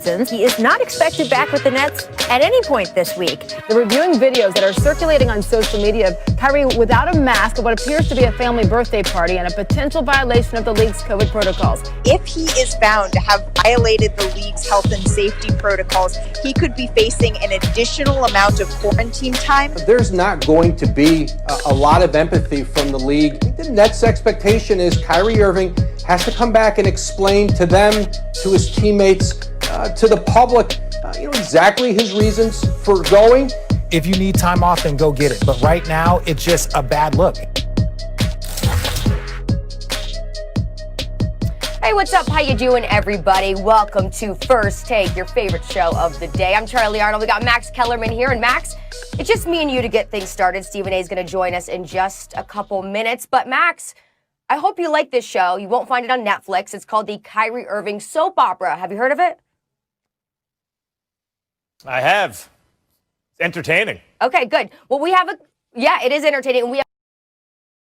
He is not expected back with the Nets at any point this week. They're reviewing videos that are circulating on social media of Kyrie without a mask at what appears to be a family birthday party and a potential violation of the league's COVID protocols. If he is found to have violated the league's health and safety protocols, he could be facing an additional amount of quarantine time. There's not going to be a lot of empathy from the league. I think the Nets' expectation is Kyrie Irving has to come back and explain to them, to his teammates, to the public, exactly his reasons for going. If you need time off, then go get it. But right now, it's just a bad look. Hey, what's up? How you doing, everybody? Welcome to First Take, your favorite show of the day. I'm Charlie Arnold. We got Max Kellerman here. And Max, it's just me and you to get things started. Stephen A is going to join us in just a couple minutes. But Max, I hope you like this show. You won't find it on Netflix. It's called the Kyrie Irving Soap Opera. Have you heard of it? I have. It's entertaining. Okay, good. Well, it is entertaining. And we have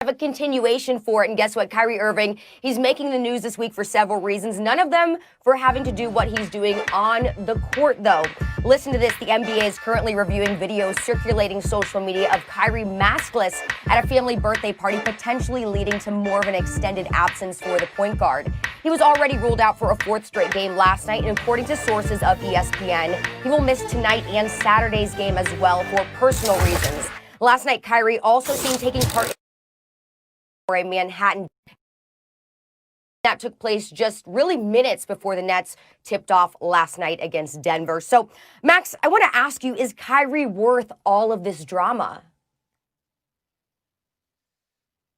a continuation for it. And guess what? Kyrie Irving, he's making the news this week for several reasons. None of them for having to do what he's doing on the court, though. Listen to this. The NBA is currently reviewing videos circulating social media of Kyrie maskless at a family birthday party, potentially leading to more of an extended absence for the point guard. He was already ruled out for a fourth straight game last night, and according to sources of ESPN, he will miss tonight and Saturday's game as well for personal reasons. Last night, Kyrie also seen taking part for a Manhattan that took place just really minutes before the Nets tipped off last night against Denver. So, Max, I want to ask you, is Kyrie worth all of this drama?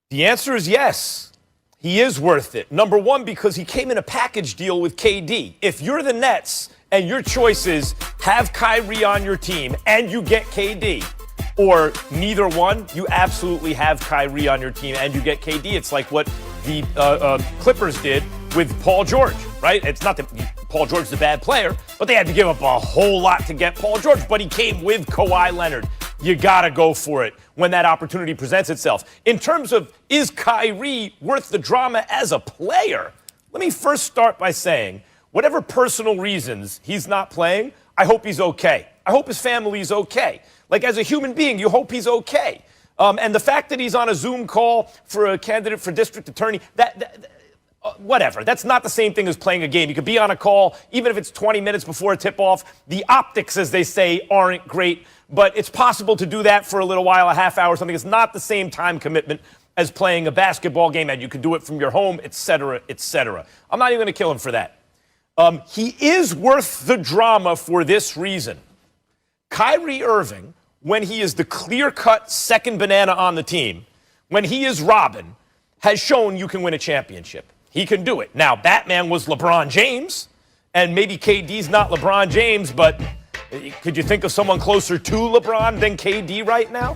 The answer is yes. He is worth it. Number one, because he came in a package deal with KD. If you're the Nets and your choice is have Kyrie on your team and you get KD, or neither one, you absolutely have Kyrie on your team and you get KD. It's like what the Clippers did with Paul George, right? It's not that Paul George is a bad player, but they had to give up a whole lot to get Paul George, but he came with Kawhi Leonard. You got to go for it when that opportunity presents itself. In terms of, is Kyrie worth the drama as a player? Let me first start by saying, whatever personal reasons he's not playing, I hope he's okay. I hope his family's okay. Like, as a human being, you hope he's okay. And the fact that he's on a Zoom call for a candidate for district attorney, whatever. That's not the same thing as playing a game. You could be on a call, even if it's 20 minutes before a tip-off. The optics, as they say, aren't great. But it's possible to do that for a little while, a half hour or something. It's not the same time commitment as playing a basketball game, and you can do it from your home, et cetera, et cetera. I'm not even going to kill him for that. He is worth the drama for this reason. Kyrie Irving, when he is the clear-cut second banana on the team, when he is Robin, has shown you can win a championship. He can do it. Now, Batman was LeBron James, and maybe KD's not LeBron James, but could you think of someone closer to LeBron than KD right now?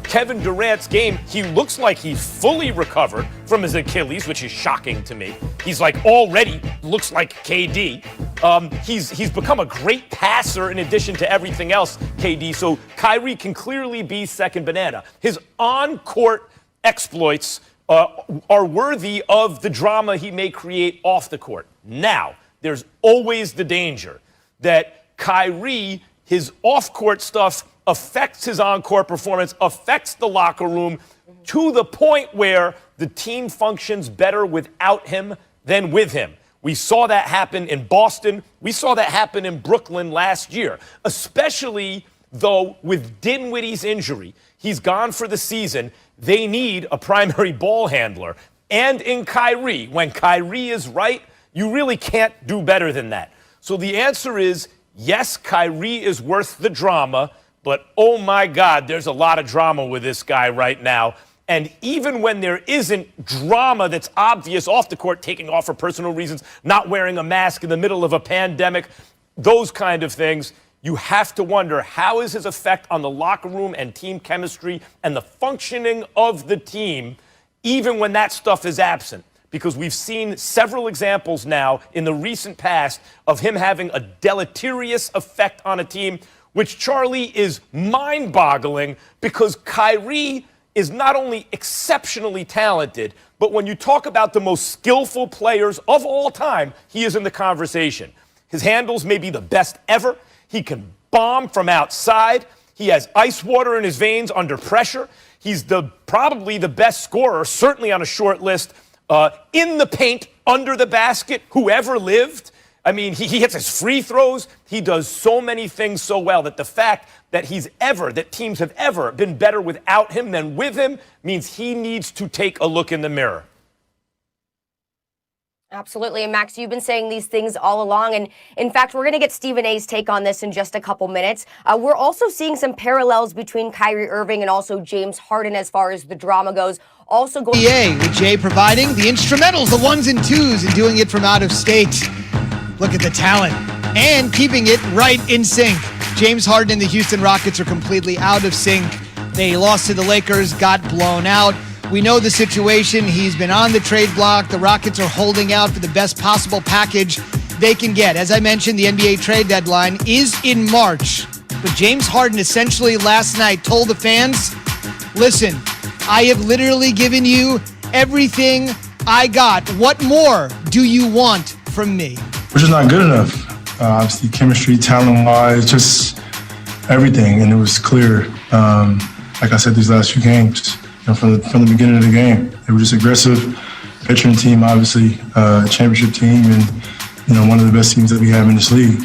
Kevin Durant's game, he looks like he's fully recovered from his Achilles, which is shocking to me. He's like already looks like KD. He's become a great passer in addition to everything else, KD. So Kyrie can clearly be second banana. His on-court exploits are worthy of the drama he may create off the court. Now, there's always the danger that Kyrie, his off-court stuff affects his on-court performance, affects the locker room to the point where the team functions better without him than with him. We saw that happen in Boston. We saw that happen in Brooklyn last year, especially though with Dinwiddie's injury. He's gone for the season. They need a primary ball handler. And in Kyrie, when Kyrie is right, you really can't do better than that. So the answer is, yes, Kyrie is worth the drama, but oh my God, there's a lot of drama with this guy right now. And even when there isn't drama that's obvious off the court, taking off for personal reasons, not wearing a mask in the middle of a pandemic, those kind of things, you have to wonder, how is his effect on the locker room and team chemistry and the functioning of the team, even when that stuff is absent? Because we've seen several examples now in the recent past of him having a deleterious effect on a team, which, Charlie, is mind-boggling because Kyrie is not only exceptionally talented, but when you talk about the most skillful players of all time, he is in the conversation. His handles may be the best ever. He can bomb from outside. He has ice water in his veins under pressure. He's probably the best scorer, certainly on a short list, in the paint, under the basket, who ever lived. I mean, he hits his free throws. He does so many things so well that the fact that that teams have ever been better without him than with him means he needs to take a look in the mirror. Absolutely. And Max, you've been saying these things all along. And in fact, we're going to get Stephen A's take on this in just a couple minutes. We're also seeing some parallels between Kyrie Irving and also James Harden as far as the drama goes. Also going with Jay providing the instrumentals, the ones and twos, and doing it from out of state. Look at the talent and keeping it right in sync. James Harden and the Houston Rockets are completely out of sync. They lost to the Lakers, got blown out. We know the situation. He's been on the trade block. The Rockets are holding out for the best possible package they can get. As I mentioned, the NBA trade deadline is in March. But James Harden essentially last night told the fans, listen, I have literally given you everything I got. What more do you want from me? Which is not good enough. Obviously, chemistry, talent-wise, just everything. And it was clear, like I said, these last few games, from the beginning of the game. They were just aggressive, veteran team, obviously, championship team, and one of the best teams that we have in this league.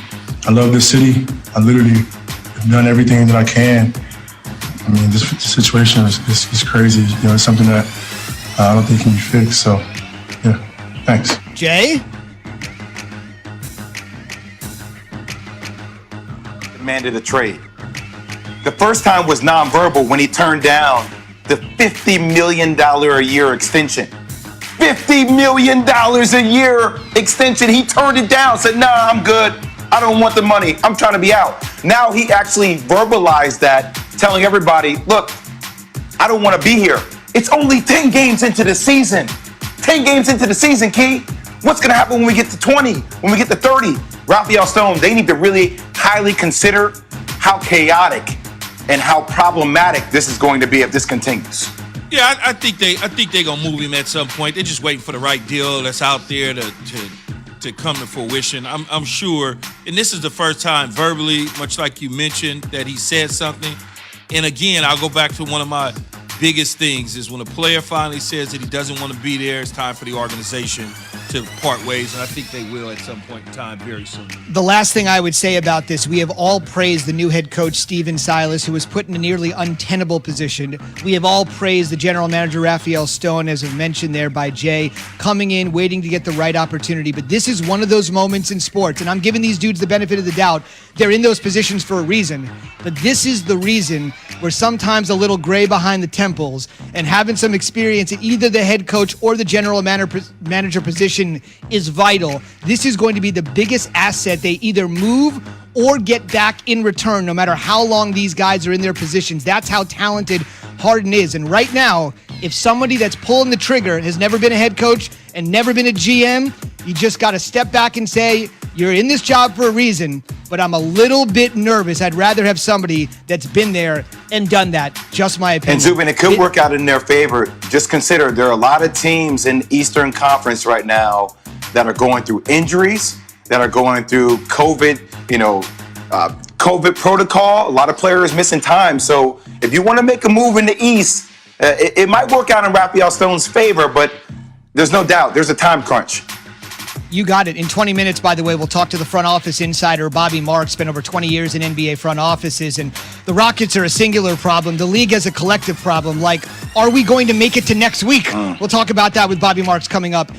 I love this city. I literally have done everything that I can. I mean, this situation is crazy. It's something that I don't think can be fixed. So, yeah, thanks. Jay? Demanded a trade. The first time was nonverbal when he turned down the $50 million a year extension. $50 million a year extension. He turned it down, said, nah, I'm good. I don't want the money. I'm trying to be out. Now he actually verbalized that, telling everybody, look, I don't want to be here. It's only 10 games into the season. 10 games into the season, Key. What's going to happen when we get to 20, when we get to 30? Raphael Stone, they need to really highly consider how chaotic and how problematic this is going to be if this continues. Yeah, I think they're gonna move him at some point. They're just waiting for the right deal that's out there to come to fruition. I'm sure, and this is the first time verbally, much like you mentioned, that he said something. And again, I'll go back to one of my biggest things is when a player finally says that he doesn't want to be there, it's time for the organization to part ways, and I think they will at some point in time very soon. The last thing I would say about this, we have all praised the new head coach, Stephen Silas, who was put in a nearly untenable position. We have all praised the general manager, Raphael Stone, as I mentioned there by Jay, coming in, waiting to get the right opportunity. But this is one of those moments in sports, and I'm giving these dudes the benefit of the doubt. They're in those positions for a reason. But this is the reason where sometimes a little gray behind the temples and having some experience at either the head coach or the general manager position is vital. This is going to be the biggest asset they either move or get back in return, no matter how long these guys are in their positions. That's how talented Harden is. And right now, if somebody that's pulling the trigger has never been a head coach and never been a GM, you just got to step back and say, you're in this job for a reason, but I'm a little bit nervous. I'd rather have somebody that's been there and done that. Just my opinion. And Zubin, it could work out in their favor. Just consider there are a lot of teams in Eastern Conference right now that are going through injuries, that are going through COVID, COVID protocol. A lot of players missing time. So if you want to make a move in the East, it might work out in Raphael Stone's favor, but there's no doubt there's a time crunch. You got it. In 20 minutes, by the way, we'll talk to the front office insider, Bobby Marks, spent over 20 years in NBA front offices, and the Rockets are a singular problem. The league has a collective problem. Like, are we going to make it to next week? We'll talk about that with Bobby Marks coming up.